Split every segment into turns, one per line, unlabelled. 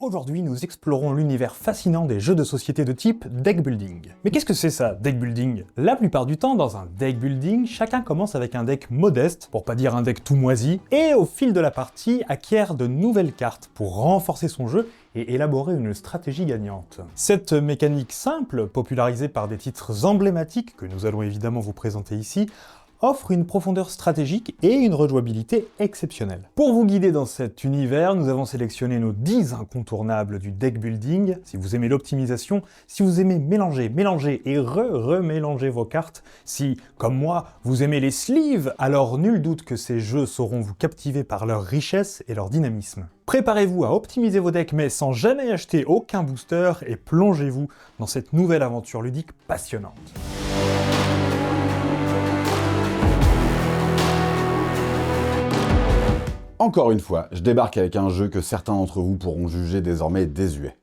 Aujourd'hui, nous explorons l'univers fascinant des jeux de société de type deck building. Mais qu'est-ce que c'est ça, deck building? La plupart du temps, dans un deck building, chacun commence avec un deck modeste, pour pas dire un deck tout moisi, et au fil de la partie, acquiert de nouvelles cartes pour renforcer son jeu et élaborer une stratégie gagnante. Cette mécanique simple, popularisée par des titres emblématiques que nous allons évidemment vous présenter ici, offre une profondeur stratégique et une rejouabilité exceptionnelle. Pour vous guider dans cet univers, nous avons sélectionné nos 10 incontournables du deck building. Si vous aimez l'optimisation, si vous aimez mélanger et remélanger vos cartes, si, comme moi, vous aimez les sleeves, alors nul doute que ces jeux sauront vous captiver par leur richesse et leur dynamisme. Préparez-vous à optimiser vos decks mais sans jamais acheter aucun booster et plongez-vous dans cette nouvelle aventure ludique passionnante.
Encore une fois, je débarque avec un jeu que certains d'entre vous pourront juger désormais désuet.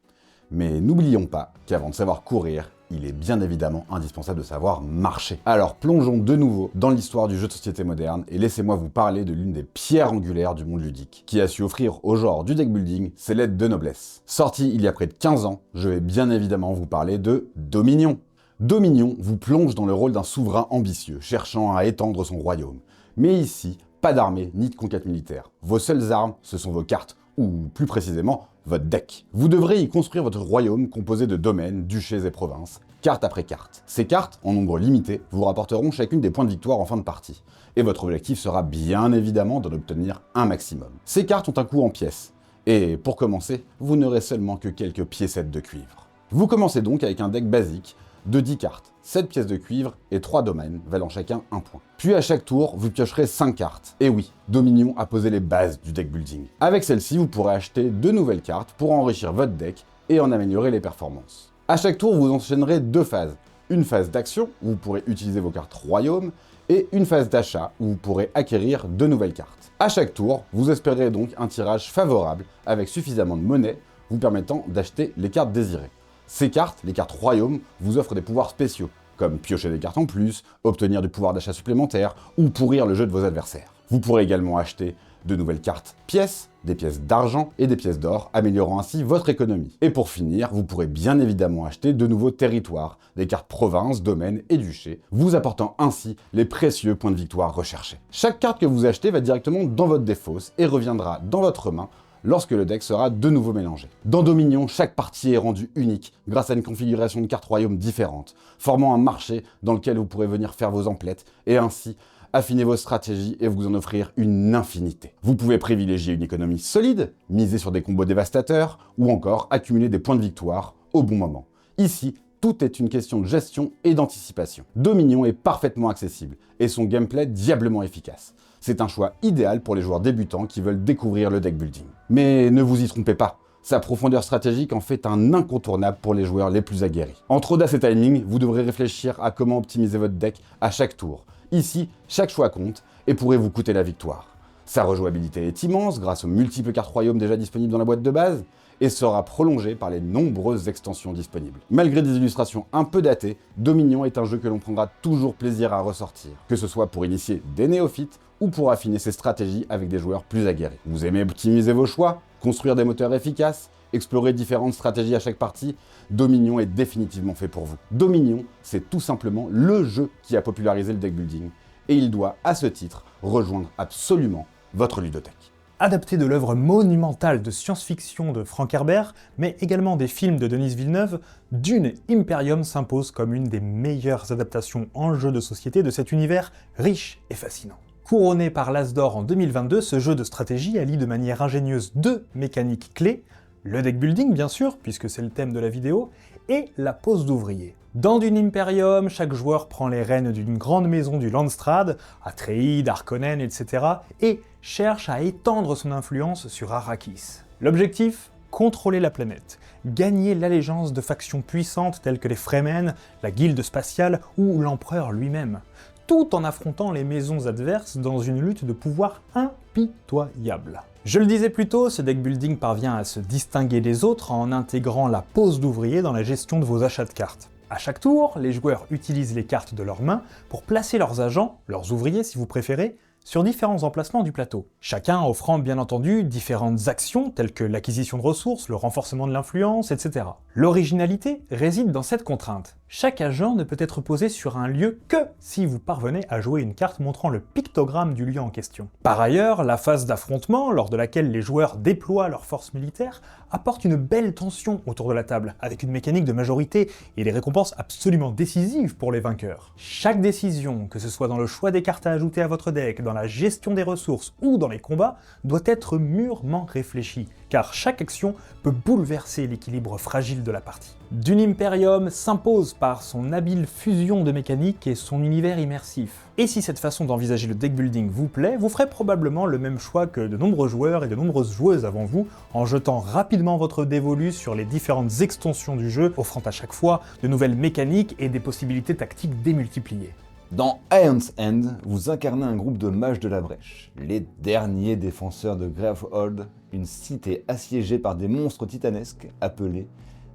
Mais n'oublions pas qu'avant de savoir courir, il est bien évidemment indispensable de savoir marcher. Alors plongeons de nouveau dans l'histoire du jeu de société moderne et laissez-moi vous parler de l'une des pierres angulaires du monde ludique, qui a su offrir au genre du deck building ses lettres de noblesse. Sorti il y a près de 15 ans, je vais bien évidemment vous parler de Dominion. Dominion vous plonge dans le rôle d'un souverain ambitieux, cherchant à étendre son royaume. Mais ici, pas d'armée ni de conquête militaire. Vos seules armes, ce sont vos cartes, ou plus précisément, votre deck. Vous devrez y construire votre royaume composé de domaines, duchés et provinces, carte après carte. Ces cartes, en nombre limité, vous rapporteront chacune des points de victoire en fin de partie. Et votre objectif sera bien évidemment d'en obtenir un maximum. Ces cartes ont un coût en pièces. Et pour commencer, vous n'aurez seulement que quelques piécettes de cuivre. Vous commencez donc avec un deck basique de 10 cartes, 7 pièces de cuivre et 3 domaines, valant chacun 1 point. Puis à chaque tour, vous piocherez 5 cartes. Et oui, Dominion a posé les bases du deck building. Avec celle-ci, vous pourrez acheter 2 nouvelles cartes pour enrichir votre deck et en améliorer les performances. À chaque tour, vous enchaînerez 2 phases. Une phase d'action, où vous pourrez utiliser vos cartes royaume, et une phase d'achat, où vous pourrez acquérir 2 nouvelles cartes. À chaque tour, vous espérez donc un tirage favorable, avec suffisamment de monnaie, vous permettant d'acheter les cartes désirées. Ces cartes, les cartes royaumes, vous offrent des pouvoirs spéciaux, comme piocher des cartes en plus, obtenir du pouvoir d'achat supplémentaire, ou pourrir le jeu de vos adversaires. Vous pourrez également acheter de nouvelles cartes pièces, des pièces d'argent et des pièces d'or, améliorant ainsi votre économie. Et pour finir, vous pourrez bien évidemment acheter de nouveaux territoires, des cartes provinces, domaines et duchés, vous apportant ainsi les précieux points de victoire recherchés. Chaque carte que vous achetez va directement dans votre défausse et reviendra dans votre main lorsque le deck sera de nouveau mélangé. Dans Dominion, chaque partie est rendue unique grâce à une configuration de cartes royaumes différentes, formant un marché dans lequel vous pourrez venir faire vos emplettes et ainsi affiner vos stratégies et vous en offrir une infinité. Vous pouvez privilégier une économie solide, miser sur des combos dévastateurs ou encore accumuler des points de victoire au bon moment. Ici, tout est une question de gestion et d'anticipation. Dominion est parfaitement accessible et son gameplay diablement efficace. C'est un choix idéal pour les joueurs débutants qui veulent découvrir le deck building. Mais ne vous y trompez pas, sa profondeur stratégique en fait un incontournable pour les joueurs les plus aguerris. Entre audace et timing, vous devrez réfléchir à comment optimiser votre deck à chaque tour. Ici, chaque choix compte et pourrait vous coûter la victoire. Sa rejouabilité est immense grâce aux multiples cartes royaumes déjà disponibles dans la boîte de base et sera prolongée par les nombreuses extensions disponibles. Malgré des illustrations un peu datées, Dominion est un jeu que l'on prendra toujours plaisir à ressortir, que ce soit pour initier des néophytes ou pour affiner ses stratégies avec des joueurs plus aguerris. Vous aimez optimiser vos choix, construire des moteurs efficaces, explorer différentes stratégies à chaque partie, Dominion est définitivement fait pour vous. Dominion, c'est tout simplement le jeu qui a popularisé le deck building, et il doit, à ce titre, rejoindre absolument votre ludothèque.
Adapté de l'œuvre monumentale de science-fiction de Frank Herbert, mais également des films de Denis Villeneuve, Dune Imperium s'impose comme une des meilleures adaptations en jeu de société de cet univers riche et fascinant. Couronné par l'As d'Or en 2022, ce jeu de stratégie allie de manière ingénieuse 2 mécaniques clés, le deck building bien sûr, puisque c'est le thème de la vidéo, et la pose d'ouvrier. Dans Dune Imperium, chaque joueur prend les rênes d'une grande maison du Landstrad, Atréide, Harkonnen, etc., et cherche à étendre son influence sur Arrakis. L'objectif ? Contrôler la planète, gagner l'allégeance de factions puissantes telles que les Fremen, la Guilde spatiale ou l'Empereur lui-même, tout en affrontant les maisons adverses dans une lutte de pouvoir impitoyable. Je le disais plus tôt, ce deck building parvient à se distinguer des autres en intégrant la pose d'ouvrier dans la gestion de vos achats de cartes. À chaque tour, les joueurs utilisent les cartes de leurs mains pour placer leurs agents, leurs ouvriers si vous préférez, sur différents emplacements du plateau, chacun offrant bien entendu différentes actions telles que l'acquisition de ressources, le renforcement de l'influence, etc. L'originalité réside dans cette contrainte. Chaque agent ne peut être posé sur un lieu que si vous parvenez à jouer une carte montrant le pictogramme du lieu en question. Par ailleurs, la phase d'affrontement, lors de laquelle les joueurs déploient leurs forces militaires, apporte une belle tension autour de la table, avec une mécanique de majorité et des récompenses absolument décisives pour les vainqueurs. Chaque décision, que ce soit dans le choix des cartes à ajouter à votre deck, dans la gestion des ressources ou dans les combats, doit être mûrement réfléchie, car chaque action peut bouleverser l'équilibre fragile de la partie. Dune Imperium s'impose par son habile fusion de mécaniques et son univers immersif. Et si cette façon d'envisager le deck building vous plaît, vous ferez probablement le même choix que de nombreux joueurs et de nombreuses joueuses avant vous, en jetant rapidement votre dévolu sur les différentes extensions du jeu, offrant à chaque fois de nouvelles mécaniques et des possibilités tactiques démultipliées.
Dans Ion's End, vous incarnez un groupe de mages de la brèche, les derniers défenseurs de Gravehold, une cité assiégée par des monstres titanesques appelés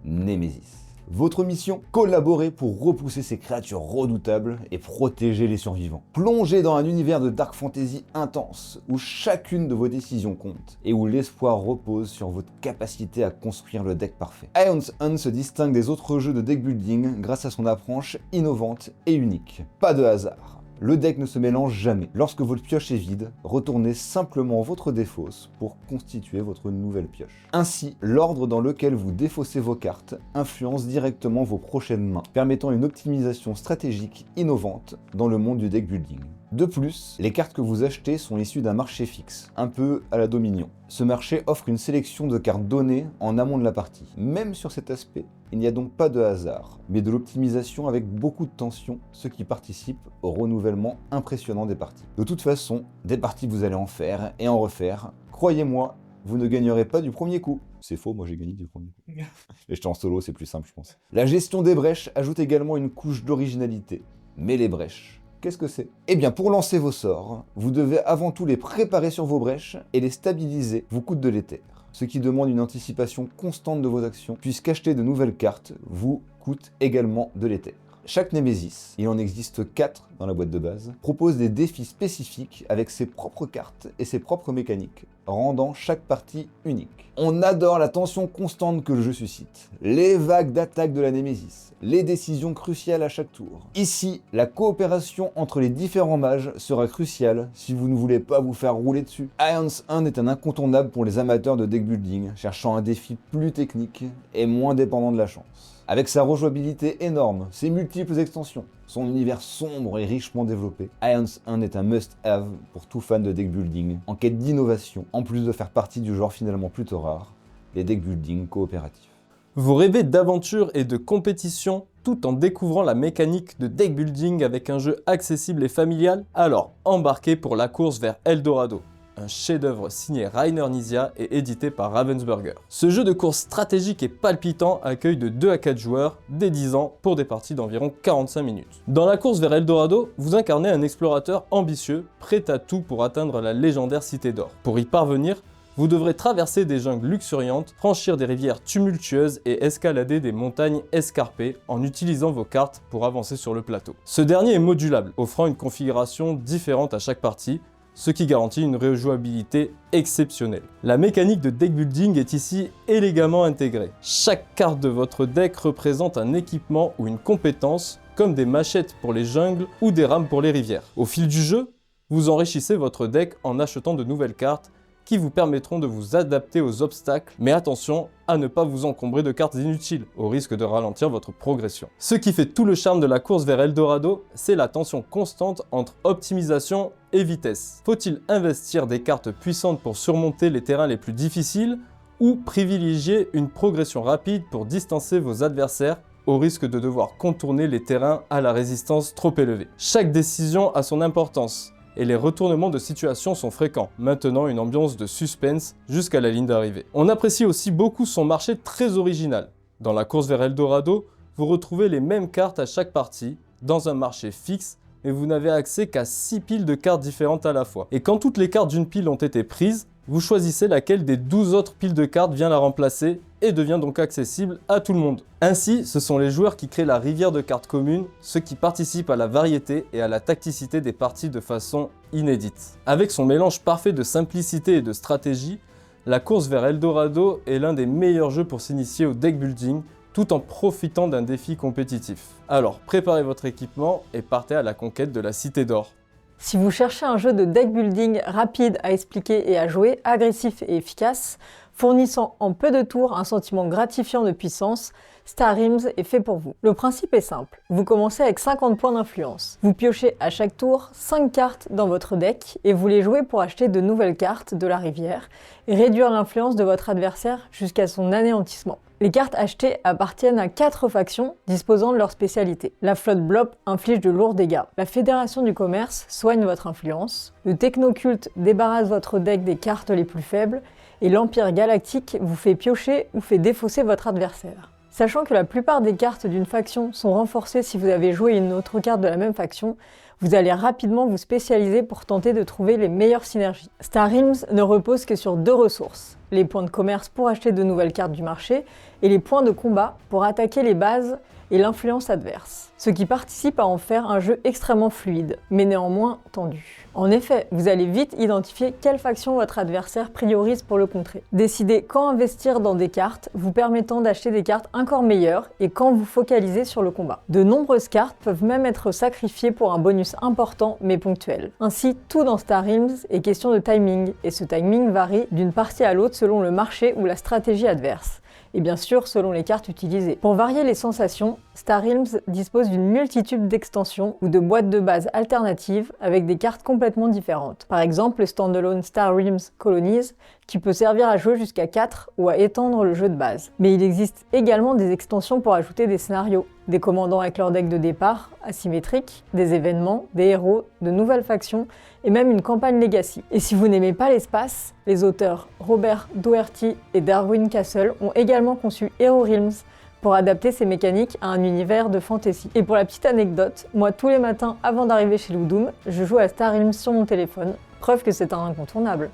Némésis. Votre mission, collaborer pour repousser ces créatures redoutables et protéger les survivants. Plongez dans un univers de dark fantasy intense, où chacune de vos décisions compte, et où l'espoir repose sur votre capacité à construire le deck parfait. Ion's End se distingue des autres jeux de deck building grâce à son approche innovante et unique. Pas de hasard. Le deck ne se mélange jamais. Lorsque votre pioche est vide, retournez simplement votre défausse pour constituer votre nouvelle pioche. Ainsi, l'ordre dans lequel vous défaussez vos cartes influence directement vos prochaines mains, permettant une optimisation stratégique innovante dans le monde du deck building. De plus, les cartes que vous achetez sont issues d'un marché fixe, un peu à la Dominion. Ce marché offre une sélection de cartes données en amont de la partie. Même sur cet aspect, il n'y a donc pas de hasard, mais de l'optimisation avec beaucoup de tension, ce qui participe au renouvellement impressionnant des parties. De toute façon, des parties vous allez en faire et en refaire. Croyez-moi, vous ne gagnerez pas du premier coup. C'est faux, moi j'ai gagné du premier coup. Mais j'étais en solo, c'est plus simple je pense. La gestion des brèches ajoute également une couche d'originalité. Mais les brèches, qu'est-ce que c'est? Eh bien, pour lancer vos sorts, vous devez avant tout les préparer sur vos brèches et les stabiliser vous coûte de l'éther. Ce qui demande une anticipation constante de vos actions, puisqu'acheter de nouvelles cartes vous coûte également de l'éther. Chaque Némésis, il en existe 4 dans la boîte de base, propose des défis spécifiques avec ses propres cartes et ses propres mécaniques, rendant chaque partie unique. On adore la tension constante que le jeu suscite, les vagues d'attaque de la Némésis, les décisions cruciales à chaque tour. Ici, la coopération entre les différents mages sera cruciale si vous ne voulez pas vous faire rouler dessus. Ion's End est un incontournable pour les amateurs de deck building, cherchant un défi plus technique et moins dépendant de la chance. Avec sa rejouabilité énorme, ses multiples extensions, son univers sombre et richement développé, Ion's End est un must-have pour tout fan de deck building, en quête d'innovation, en plus de faire partie du genre finalement plutôt rare, les deck building coopératifs.
Vous rêvez d'aventure et de compétition tout en découvrant la mécanique de deck building avec un jeu accessible et familial? Alors embarquez pour la course vers Eldorado, un chef-d'œuvre signé Rainer Knizia et édité par Ravensburger. Ce jeu de course stratégique et palpitant accueille de 2 à 4 joueurs dès 10 ans pour des parties d'environ 45 minutes. Dans la course vers Eldorado, vous incarnez un explorateur ambitieux, prêt à tout pour atteindre la légendaire Cité d'Or. Pour y parvenir, vous devrez traverser des jungles luxuriantes, franchir des rivières tumultueuses et escalader des montagnes escarpées en utilisant vos cartes pour avancer sur le plateau. Ce dernier est modulable, offrant une configuration différente à chaque partie, ce qui garantit une rejouabilité exceptionnelle. La mécanique de deck building est ici élégamment intégrée. Chaque carte de votre deck représente un équipement ou une compétence, comme des machettes pour les jungles ou des rames pour les rivières. Au fil du jeu, vous enrichissez votre deck en achetant de nouvelles cartes qui vous permettront de vous adapter aux obstacles, mais attention à ne pas vous encombrer de cartes inutiles, au risque de ralentir votre progression. Ce qui fait tout le charme de la course vers Eldorado, c'est la tension constante entre optimisation et vitesse. Faut-il investir des cartes puissantes pour surmonter les terrains les plus difficiles, ou privilégier une progression rapide pour distancer vos adversaires au risque de devoir contourner les terrains à la résistance trop élevée? Chaque décision a son importance, et les retournements de situation sont fréquents, maintenant une ambiance de suspense jusqu'à la ligne d'arrivée. On apprécie aussi beaucoup son marché très original. Dans la course vers Eldorado, vous retrouvez les mêmes cartes à chaque partie, dans un marché fixe, mais vous n'avez accès qu'à 6 piles de cartes différentes à la fois. Et quand toutes les cartes d'une pile ont été prises, vous choisissez laquelle des 12 autres piles de cartes vient la remplacer et devient donc accessible à tout le monde. Ainsi, ce sont les joueurs qui créent la rivière de cartes communes, ceux qui participent à la variété et à la tacticité des parties de façon inédite. Avec son mélange parfait de simplicité et de stratégie, la course vers Eldorado est l'un des meilleurs jeux pour s'initier au deck building, tout en profitant d'un défi compétitif. Alors préparez votre équipement et partez à la conquête de la Cité d'Or.
Si vous cherchez un jeu de deck building rapide à expliquer et à jouer, agressif et efficace, fournissant en peu de tours un sentiment gratifiant de puissance, Star Realms est fait pour vous. Le principe est simple, vous commencez avec 50 points d'influence. Vous piochez à chaque tour 5 cartes dans votre deck et vous les jouez pour acheter de nouvelles cartes de la rivière et réduire l'influence de votre adversaire jusqu'à son anéantissement. Les cartes achetées appartiennent à 4 factions disposant de leur spécialité. La flotte Blop inflige de lourds dégâts. La Fédération du Commerce soigne votre influence. Le Technoculte débarrasse votre deck des cartes les plus faibles. Et l'Empire Galactique vous fait piocher ou fait défausser votre adversaire. Sachant que la plupart des cartes d'une faction sont renforcées si vous avez joué une autre carte de la même faction, vous allez rapidement vous spécialiser pour tenter de trouver les meilleures synergies. Star Realms ne repose que sur 2 ressources, les points de commerce pour acheter de nouvelles cartes du marché et les points de combat pour attaquer les bases et l'influence adverse, ce qui participe à en faire un jeu extrêmement fluide, mais néanmoins tendu. En effet, vous allez vite identifier quelle faction votre adversaire priorise pour le contrer. Décidez quand investir dans des cartes, vous permettant d'acheter des cartes encore meilleures et quand vous focalisez sur le combat. De nombreuses cartes peuvent même être sacrifiées pour un bonus important mais ponctuel. Ainsi, tout dans Star Realms est question de timing, et ce timing varie d'une partie à l'autre selon le marché ou la stratégie adverse. Et bien sûr selon les cartes utilisées. Pour varier les sensations, Star Realms dispose d'une multitude d'extensions ou de boîtes de base alternatives avec des cartes complètement différentes. Par exemple, le standalone Star Realms Colonies, qui peut servir à jouer jusqu'à 4 ou à étendre le jeu de base. Mais il existe également des extensions pour ajouter des scénarios, des commandants avec leur deck de départ, asymétriques, des événements, des héros, de nouvelles factions et même une campagne Legacy. Et si vous n'aimez pas l'espace, les auteurs Robert Doherty et Darwin Castle ont également conçu Hero Realms pour adapter ses mécaniques à un univers de fantasy. Et pour la petite anecdote, moi tous les matins avant d'arriver chez Ludum, je joue à Star Realms sur mon téléphone, preuve que c'est un incontournable.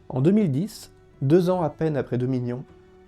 En 2010, 2 ans à peine après Dominion,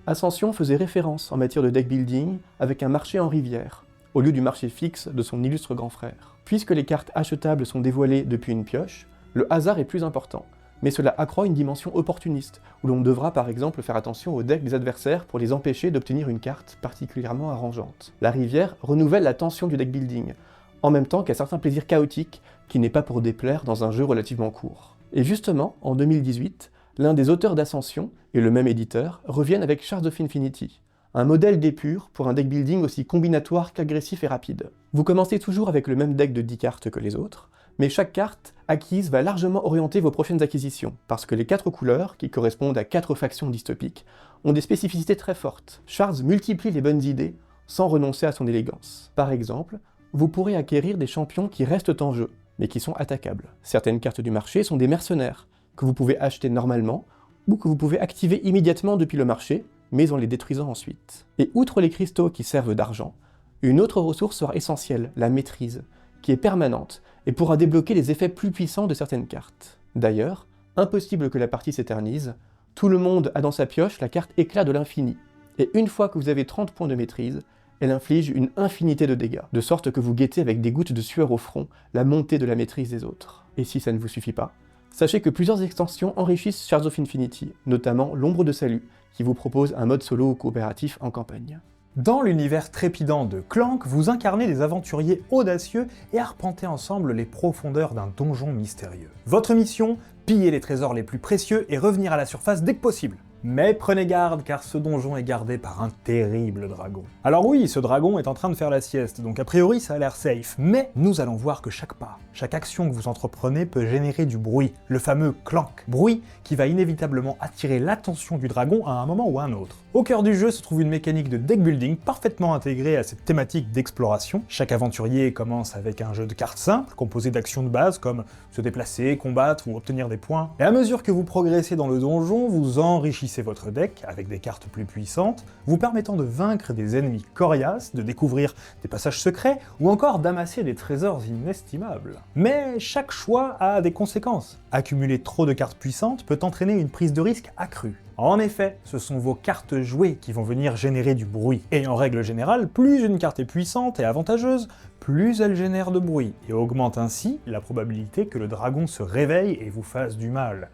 Ascension faisait référence en matière de deck building avec un marché en rivière, au lieu du marché fixe de son illustre grand frère. Puisque les cartes achetables sont dévoilées depuis une pioche, le hasard est plus important, mais cela accroît une dimension opportuniste, où l'on devra par exemple faire attention aux decks des adversaires pour les empêcher d'obtenir une carte particulièrement arrangeante. La rivière renouvelle la tension du deck building, en même temps qu'un certain plaisir chaotique qui n'est pas pour déplaire dans un jeu relativement court. Et justement, en 2018, l'un des auteurs d'Ascension, et le même éditeur, reviennent avec Shards of Infinity, un modèle d'épure pour un deck building aussi combinatoire qu'agressif et rapide. Vous commencez toujours avec le même deck de 10 cartes que les autres, mais chaque carte acquise va largement orienter vos prochaines acquisitions, parce que les 4 couleurs, qui correspondent à 4 factions dystopiques, ont des spécificités très fortes. Shards multiplie les bonnes idées, sans renoncer à son élégance. Par exemple, vous pourrez acquérir des champions qui restent en jeu, mais qui sont attaquables. Certaines cartes du marché sont des mercenaires, que vous pouvez acheter normalement, ou que vous pouvez activer immédiatement depuis le marché, mais en les détruisant ensuite. Et outre les cristaux qui servent d'argent, une autre ressource sera essentielle, la maîtrise, qui est permanente, et pourra débloquer les effets plus puissants de certaines cartes. D'ailleurs, impossible que la partie s'éternise, tout le monde a dans sa pioche la carte Éclat de l'infini, et une fois que vous avez 30 points de maîtrise, elle inflige une infinité de dégâts, de sorte que vous guettez avec des gouttes de sueur au front la montée de la maîtrise des autres. Et si ça ne vous suffit pas, sachez que plusieurs extensions enrichissent Shards of Infinity, notamment l'Ombre de Salut, qui vous propose un mode solo ou coopératif en campagne.
Dans l'univers trépidant de Clank, vous incarnez des aventuriers audacieux et arpentez ensemble les profondeurs d'un donjon mystérieux. Votre mission, piller les trésors les plus précieux et revenir à la surface dès que possible. Mais prenez garde, car ce donjon est gardé par un terrible dragon. Alors oui, ce dragon est en train de faire la sieste, donc a priori ça a l'air safe, mais nous allons voir que chaque pas, chaque action que vous entreprenez peut générer du bruit, le fameux clank. Bruit qui va inévitablement attirer l'attention du dragon à un moment ou à un autre. Au cœur du jeu se trouve une mécanique de deck building parfaitement intégrée à cette thématique d'exploration. Chaque aventurier commence avec un jeu de cartes simples, composé d'actions de base comme se déplacer, combattre ou obtenir des points. Et à mesure que vous progressez dans le donjon, vous enrichissez enrichissez votre deck avec des cartes plus puissantes, vous permettant de vaincre des ennemis coriaces, de découvrir des passages secrets ou encore d'amasser des trésors inestimables. Mais chaque choix a des conséquences. Accumuler trop de cartes puissantes peut entraîner une prise de risque accrue. En effet, ce sont vos cartes jouées qui vont venir générer du bruit. Et en règle générale, plus une carte est puissante et avantageuse, plus elle génère de bruit, et augmente ainsi la probabilité que le dragon se réveille et vous fasse du mal.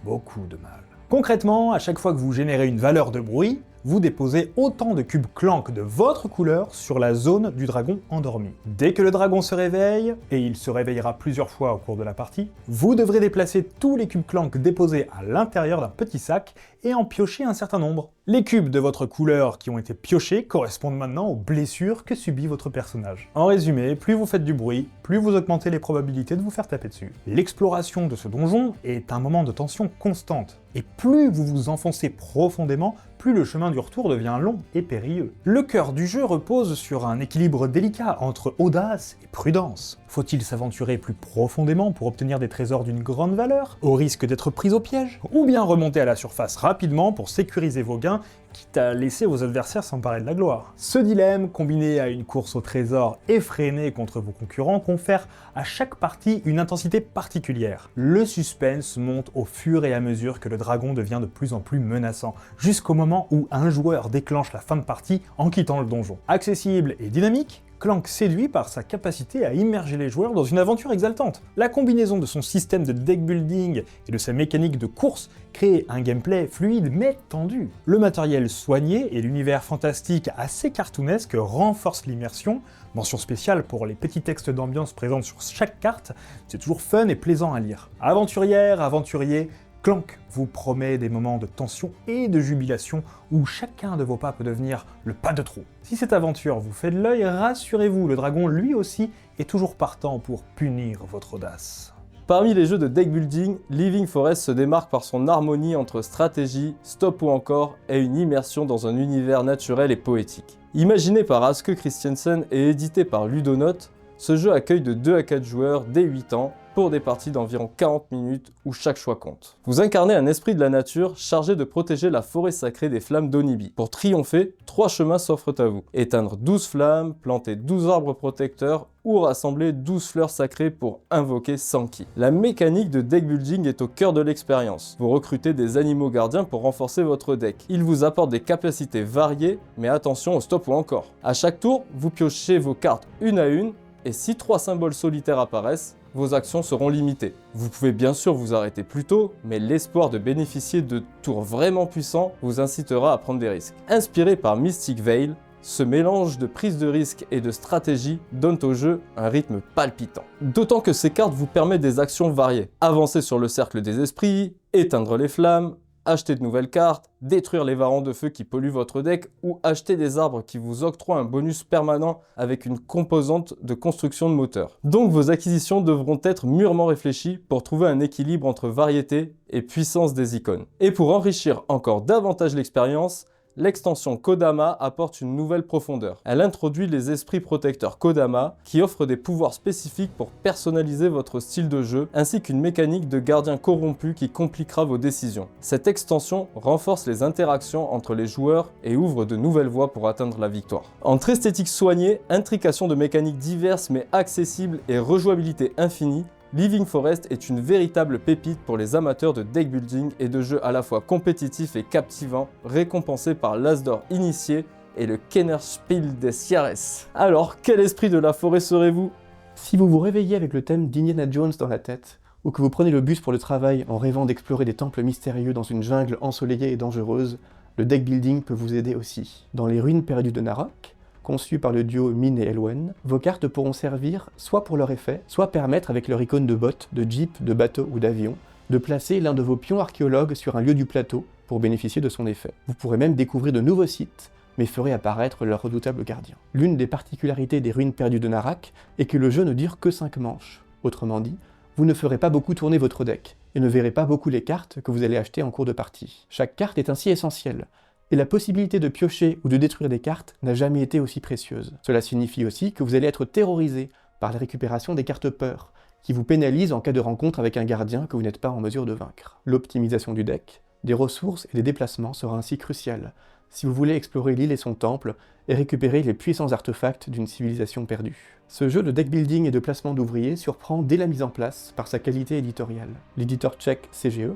Beaucoup de mal. Concrètement, à chaque fois que vous générez une valeur de bruit, vous déposez autant de cubes clank de votre couleur sur la zone du dragon endormi. Dès que le dragon se réveille, et il se réveillera plusieurs fois au cours de la partie, vous devrez déplacer tous les cubes clank déposés à l'intérieur d'un petit sac et en piocher un certain nombre. Les cubes de votre couleur qui ont été piochés correspondent maintenant aux blessures que subit votre personnage. En résumé, plus vous faites du bruit, plus vous augmentez les probabilités de vous faire taper dessus. L'exploration de ce donjon est un moment de tension constante, et plus vous vous enfoncez profondément, plus le chemin du retour devient long et périlleux. Le cœur du jeu repose sur un équilibre délicat entre audace et prudence. Faut-il s'aventurer plus profondément pour obtenir des trésors d'une grande valeur, au risque d'être pris au piège? Ou bien remonter à la surface rapidement pour sécuriser vos gains, quitte à laisser vos adversaires s'emparer de la gloire? Ce dilemme, combiné à une course au trésor effrénée contre vos concurrents, confère à chaque partie une intensité particulière. Le suspense monte au fur et à mesure que le dragon devient de plus en plus menaçant, jusqu'au moment où un joueur déclenche la fin de partie en quittant le donjon. Accessible et dynamique, Clank séduit par sa capacité à immerger les joueurs dans une aventure exaltante. La combinaison de son système de deck building et de sa mécanique de course crée un gameplay fluide mais tendu. Le matériel soigné et l'univers fantastique assez cartoonesque renforcent l'immersion. Mention spéciale pour les petits textes d'ambiance présents sur chaque carte, c'est toujours fun et plaisant à lire. Aventurière, aventurier, Clank vous promet des moments de tension et de jubilation où chacun de vos pas peut devenir le pas de trop. Si cette aventure vous fait de l'œil, rassurez-vous, le dragon lui aussi est toujours partant pour punir votre audace.
Parmi les jeux de deck building, Living Forest se démarque par son harmonie entre stratégie, stop ou encore, et une immersion dans un univers naturel et poétique. Imaginé par Aske Christiansen et édité par Ludonote, ce jeu accueille de 2 à 4 joueurs dès 8 ans, pour des parties d'environ 40 minutes où chaque choix compte. Vous incarnez un esprit de la nature chargé de protéger la forêt sacrée des flammes d'Onibi. Pour triompher, 3 chemins s'offrent à vous. Éteindre 12 flammes, planter 12 arbres protecteurs ou rassembler 12 fleurs sacrées pour invoquer Sankey. La mécanique de deck building est au cœur de l'expérience. Vous recrutez des animaux gardiens pour renforcer votre deck. Ils vous apportent des capacités variées, mais attention au stop ou encore. À chaque tour, vous piochez vos cartes une à une, et si 3 symboles solitaires apparaissent, vos actions seront limitées. Vous pouvez bien sûr vous arrêter plus tôt, mais l'espoir de bénéficier de tours vraiment puissants vous incitera à prendre des risques. Inspiré par Mystic Vale, ce mélange de prise de risque et de stratégie donne au jeu un rythme palpitant. D'autant que ces cartes vous permettent des actions variées. Avancer sur le cercle des esprits, éteindre les flammes, acheter de nouvelles cartes, détruire les varans de feu qui polluent votre deck ou acheter des arbres qui vous octroient un bonus permanent avec une composante de construction de moteur. Donc vos acquisitions devront être mûrement réfléchies pour trouver un équilibre entre variété et puissance des icônes. Et pour enrichir encore davantage l'expérience, l'extension Kodama apporte une nouvelle profondeur. Elle introduit les esprits protecteurs Kodama qui offrent des pouvoirs spécifiques pour personnaliser votre style de jeu ainsi qu'une mécanique de gardien corrompu qui compliquera vos décisions. Cette extension renforce les interactions entre les joueurs et ouvre de nouvelles voies pour atteindre la victoire. Entre esthétique soignée, intrication de mécaniques diverses mais accessibles et rejouabilité infinie, Living Forest est une véritable pépite pour les amateurs de deck building et de jeux à la fois compétitifs et captivants, récompensés par l'As d'or initié et le Kennerspiel des Jahres. Alors, quel esprit de la forêt serez-vous?
Si vous vous réveillez avec le thème d'Indiana Jones dans la tête, ou que vous prenez le bus pour le travail en rêvant d'explorer des temples mystérieux dans une jungle ensoleillée et dangereuse, le deck building peut vous aider aussi. Dans les ruines perdues de Narok, conçues par le duo Min et Elwen, vos cartes pourront servir soit pour leur effet, soit permettre avec leur icône de botte, de jeep, de bateau ou d'avion, de placer l'un de vos pions archéologues sur un lieu du plateau pour bénéficier de son effet. Vous pourrez même découvrir de nouveaux sites, mais ferez apparaître leur redoutable gardien. L'une des particularités des ruines perdues de Narak est que le jeu ne dure que 5 manches. Autrement dit, vous ne ferez pas beaucoup tourner votre deck, et ne verrez pas beaucoup les cartes que vous allez acheter en cours de partie. Chaque carte est ainsi essentielle, et la possibilité de piocher ou de détruire des cartes n'a jamais été aussi précieuse. Cela signifie aussi que vous allez être terrorisé par la récupération des cartes peur, qui vous pénalisent en cas de rencontre avec un gardien que vous n'êtes pas en mesure de vaincre. L'optimisation du deck des ressources et des déplacements sera ainsi crucial si vous voulez explorer l'île et son temple et récupérer les puissants artefacts d'une civilisation perdue. Ce jeu de deck building et de placement d'ouvriers surprend dès la mise en place par sa qualité éditoriale. L'éditeur tchèque CGE,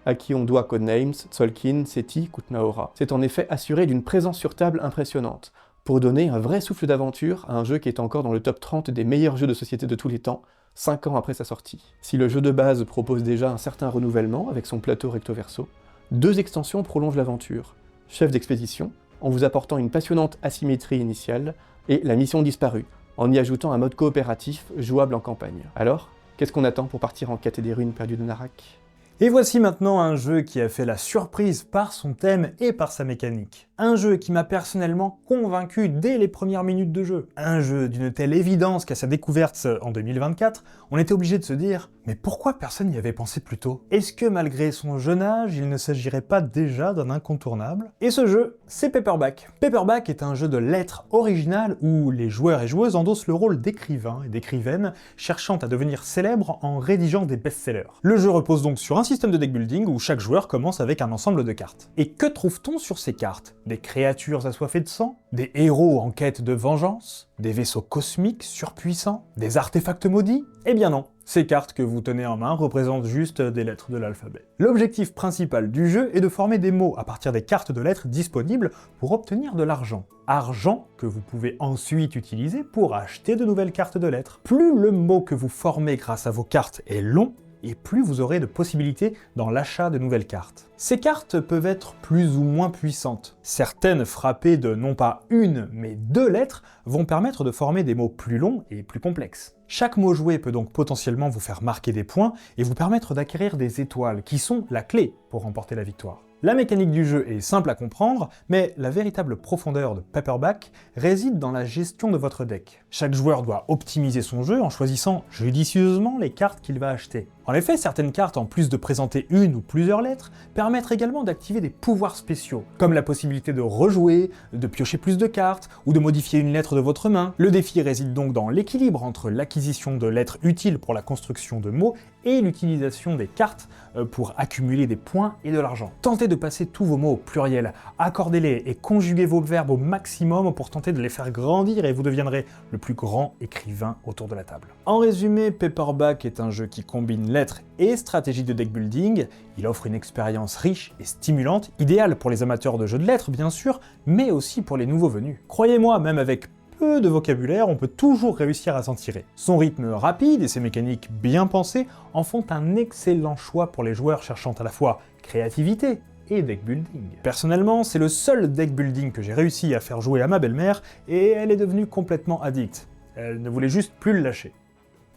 à qui on doit Codenames, Tzolk'in, Seti, Kutnaora, s'est en effet assuré d'une présence sur table impressionnante, pour donner un vrai souffle d'aventure à un jeu qui est encore dans le top 30 des meilleurs jeux de société de tous les temps, 5 ans après sa sortie. Si le jeu de base propose déjà un certain renouvellement avec son plateau recto-verso, 2 extensions prolongent l'aventure. Chef d'expédition, en vous apportant une passionnante asymétrie initiale, et la mission disparue, en y ajoutant un mode coopératif jouable en campagne. Alors, qu'est-ce qu'on attend pour partir en quête des ruines perdues de Narak ?
Et voici maintenant un jeu qui a fait la surprise par son thème et par sa mécanique. Un jeu qui m'a personnellement convaincu dès les premières minutes de jeu. Un jeu d'une telle évidence qu'à sa découverte en 2024, on était obligé de se dire « Mais pourquoi personne n'y avait pensé plus tôt ? Est-ce que malgré son jeune âge, il ne s'agirait pas déjà d'un incontournable ?» Et ce jeu, c'est Paperback. Paperback est un jeu de lettres original où les joueurs et joueuses endossent le rôle d'écrivains et d'écrivaines cherchant à devenir célèbres en rédigeant des best-sellers. Le jeu repose donc sur un système de deck building où chaque joueur commence avec un ensemble de cartes. Et que trouve-t-on sur ces cartes ? Des créatures assoiffées de sang, des héros en quête de vengeance, des vaisseaux cosmiques surpuissants, des artefacts maudits ? Eh bien non, ces cartes que vous tenez en main représentent juste des lettres de l'alphabet. L'objectif principal du jeu est de former des mots à partir des cartes de lettres disponibles pour obtenir de l'argent. Argent que vous pouvez ensuite utiliser pour acheter de nouvelles cartes de lettres. Plus le mot que vous formez grâce à vos cartes est long, et plus vous aurez de possibilités dans l'achat de nouvelles cartes. Ces cartes peuvent être plus ou moins puissantes. Certaines frappées de non pas une, mais 2 lettres vont permettre de former des mots plus longs et plus complexes. Chaque mot joué peut donc potentiellement vous faire marquer des points et vous permettre d'acquérir des étoiles, qui sont la clé pour remporter la victoire. La mécanique du jeu est simple à comprendre, mais la véritable profondeur de Paperback réside dans la gestion de votre deck. Chaque joueur doit optimiser son jeu en choisissant judicieusement les cartes qu'il va acheter. En effet, certaines cartes, en plus de présenter une ou plusieurs lettres, permettent également d'activer des pouvoirs spéciaux, comme la possibilité de rejouer, de piocher plus de cartes, ou de modifier une lettre de votre main. Le défi réside donc dans l'équilibre entre l'acquisition de lettres utiles pour la construction de mots et l'utilisation des cartes pour accumuler des points et de l'argent. Tentez de passer tous vos mots au pluriel, accordez-les et conjuguez vos verbes au maximum pour tenter de les faire grandir et vous deviendrez le plus grand écrivain autour de la table. En résumé, Paperback est un jeu qui combine lettres et stratégie de deck building. Il offre une expérience riche et stimulante, idéale pour les amateurs de jeux de lettres bien sûr, mais aussi pour les nouveaux venus. Croyez-moi, même avec peu de vocabulaire, on peut toujours réussir à s'en tirer. Son rythme rapide et ses mécaniques bien pensées en font un excellent choix pour les joueurs cherchant à la fois créativité et deck building. Personnellement, c'est le seul deck building que j'ai réussi à faire jouer à ma belle-mère et elle est devenue complètement addict. Elle ne voulait juste plus le lâcher.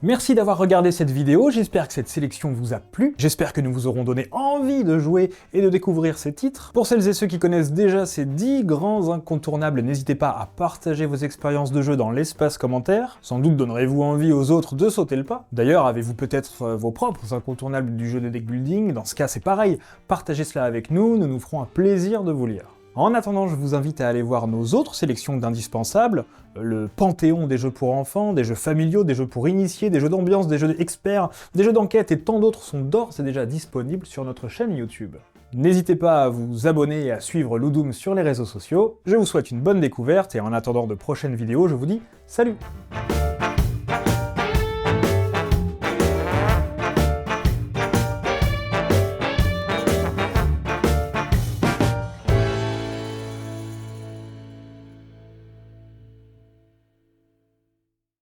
Merci d'avoir regardé cette vidéo, j'espère que cette sélection vous a plu, j'espère que nous vous aurons donné envie de jouer et de découvrir ces titres. Pour celles et ceux qui connaissent déjà ces 10 grands incontournables, n'hésitez pas à partager vos expériences de jeu dans l'espace commentaire, sans doute donnerez-vous envie aux autres de sauter le pas. D'ailleurs, avez-vous peut-être vos propres incontournables du jeu de deck building? Dans ce cas, c'est pareil, partagez cela avec nous, nous nous ferons un plaisir de vous lire. En attendant, je vous invite à aller voir nos autres sélections d'indispensables, le panthéon des jeux pour enfants, des jeux familiaux, des jeux pour initiés, des jeux d'ambiance, des jeux experts, des jeux d'enquête et tant d'autres sont d'ores et déjà disponibles sur notre chaîne YouTube. N'hésitez pas à vous abonner et à suivre Ludum sur les réseaux sociaux. Je vous souhaite une bonne découverte et en attendant de prochaines vidéos, je vous dis salut!